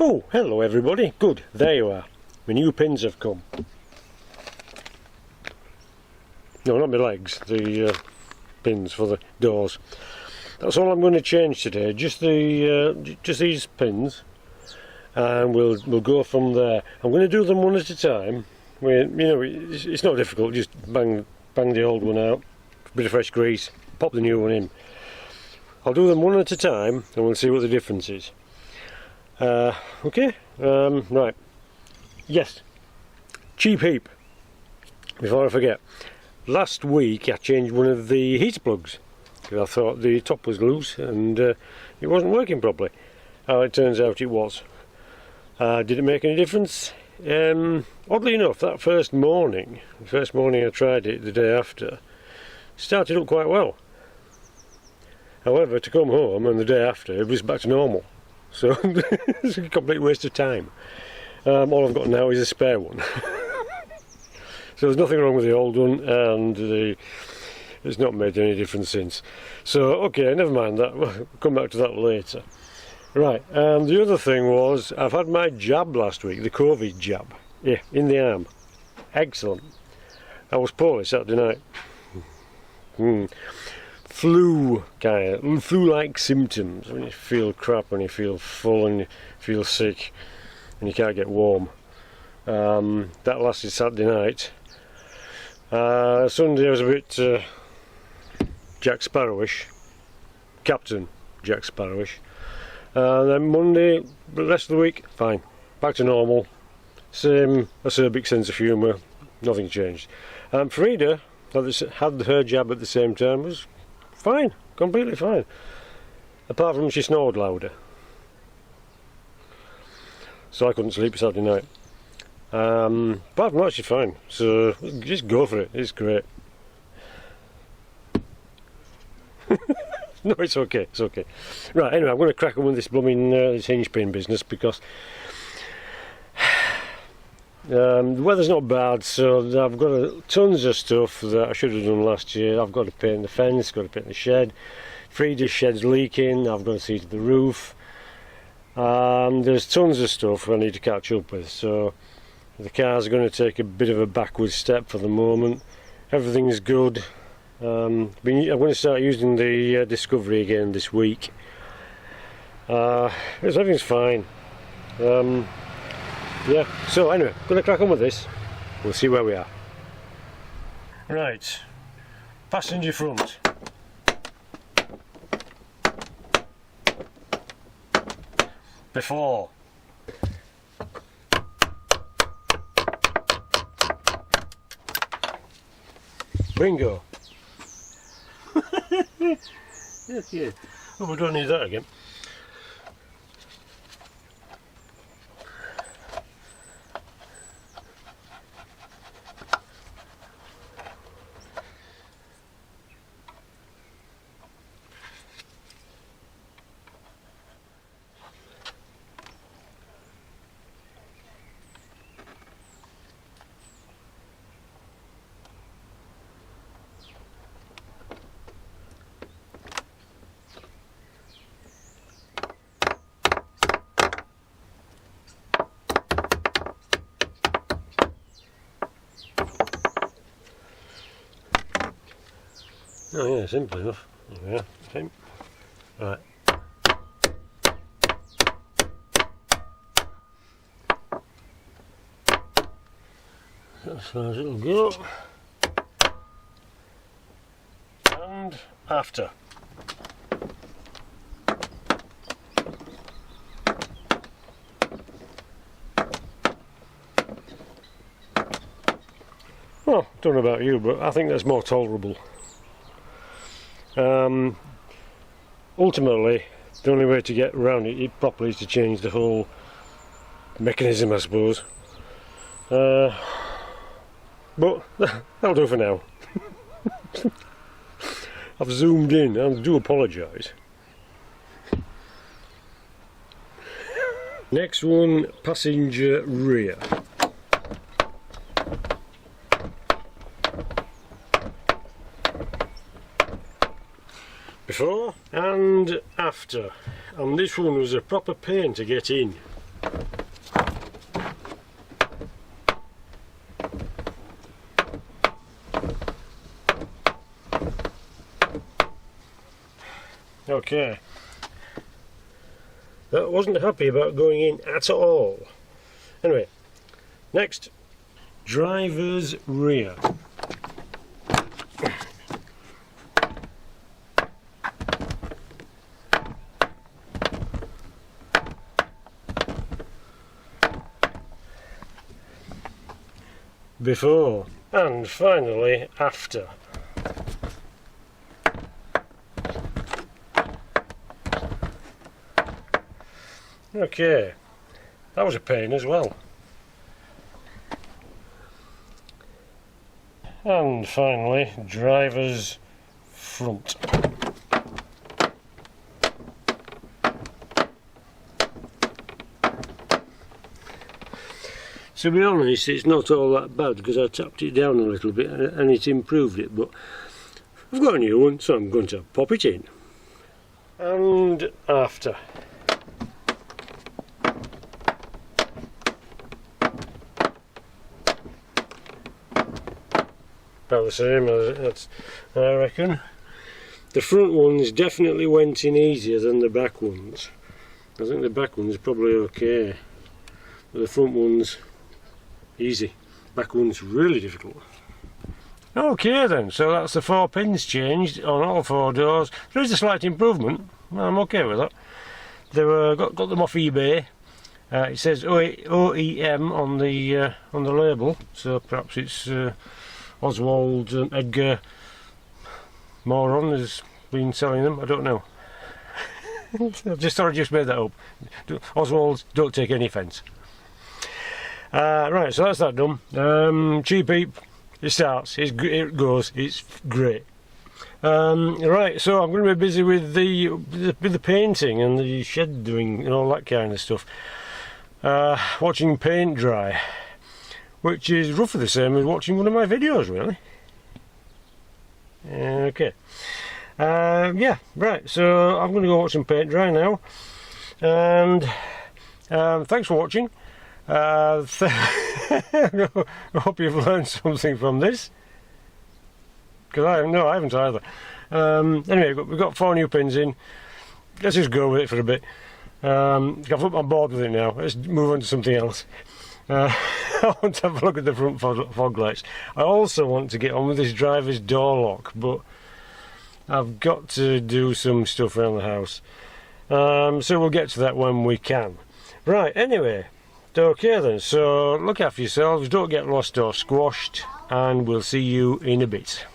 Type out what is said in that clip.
Oh, hello everybody. Good, there you are. My new pins have come. No, not my legs, the pins for the doors. That's all I'm going to change today, just these pins, and we'll go from there. I'm going to do them one at a time. It's not difficult, just bang the old one out, a bit of fresh grease, pop the new one in. I'll do them one at a time and we'll see what the difference is. Okay, right. Yes, cheap heap. Before I forget, last week I changed one of the heater plugs because I thought the top was loose and it wasn't working properly. It turns out it was. Did it make any difference? Oddly enough, that first morning I tried it the day after, started up quite well. However, to come home and the day after it was back to normal. So it's a complete waste of time. All I've got now is a spare one. So there's nothing wrong with the old one, and it's not made any difference since. So okay, never mind that, we'll come back to that later. Right, the other thing was, I've had my jab last week, the COVID jab, yeah, in the arm. Excellent. I was poorly Saturday night. Flu-like symptoms, when you feel crap, when you feel full and you feel sick and you can't get warm. That lasted Saturday night. Sunday I was a bit Jack Sparrowish, Captain Jack Sparrowish. Then Monday, the rest of the week, fine, back to normal. Same acerbic sense of humour, nothing changed. Frida had her jab at the same time, was fine, completely fine. Apart from she snored louder. So I couldn't sleep Saturday night. Apart from that, she's fine. So just go for it, it's great. No, it's okay, it's okay. Right, anyway, I'm going to crack on with this blooming this hinge pin business because the weather's not bad, so I've got tons of stuff that I should have done last year. I've got to paint the fence, got to paint the shed. Frida's shed's leaking, I've got to see to the roof. There's tons of stuff I need to catch up with, so the car's going to take a bit of a backward step for the moment. Everything's good. I'm going to start using the Discovery again this week. Everything's fine. Yeah, so anyway, I'm going to crack on with this. We'll see where we are. Right, passenger front. Before. Bingo. Yeah. Oh, we don't need that again. Oh yeah, simple enough. Yeah, same. Right. As far as it'll go. And after. Well, don't know about you, but I think that's more tolerable. Ultimately, the only way to get around it properly is to change the whole mechanism, I suppose. But that'll do for now. I've zoomed in, I do apologise. Next one, passenger rear. Before and after, and this one was a proper pain to get in. Okay. That wasn't happy about going in at all. Anyway, next, driver's rear. Before and finally after. Okay, that was a pain as well. And finally, driver's front. To be honest, it's not all that bad because I tapped it down a little bit and it improved it, but I've got a new one, so I'm going to pop it in. And after. About the same, that's, I reckon. The front ones definitely went in easier than the back ones. I think the back ones probably okay, but the front ones easy. Back one's really difficult. Okay then, so that's the 4 pins changed on all 4 doors. There is a slight improvement. I'm okay with that. They were got them off eBay. It says OEM on the label, so perhaps it's Oswald and Edgar Moron has been selling them. I don't know. I just made that up. Oswald, don't take any offence. Right, so that's that done. Cheap Heap, it starts, it goes, it's great. Right, so I'm going to be busy with the painting and the shed doing and all that kind of stuff. Watching paint dry, which is roughly the same as watching one of my videos, really. Okay. Yeah, right, so I'm going to go watch some paint dry now. And thanks for watching. I hope you've learned something from this, because I haven't either. Anyway, we've got 4 new pins in. Let's just go with it for a bit. I've put on board with it now. Let's move on to something else. I want to have a look at the front fog lights. I also want to get on with this driver's door lock, but I've got to do some stuff around the house. So we'll get to that when we can. Right, anyway. Okay then, so look after yourselves, don't get lost or squashed, and we'll see you in a bit.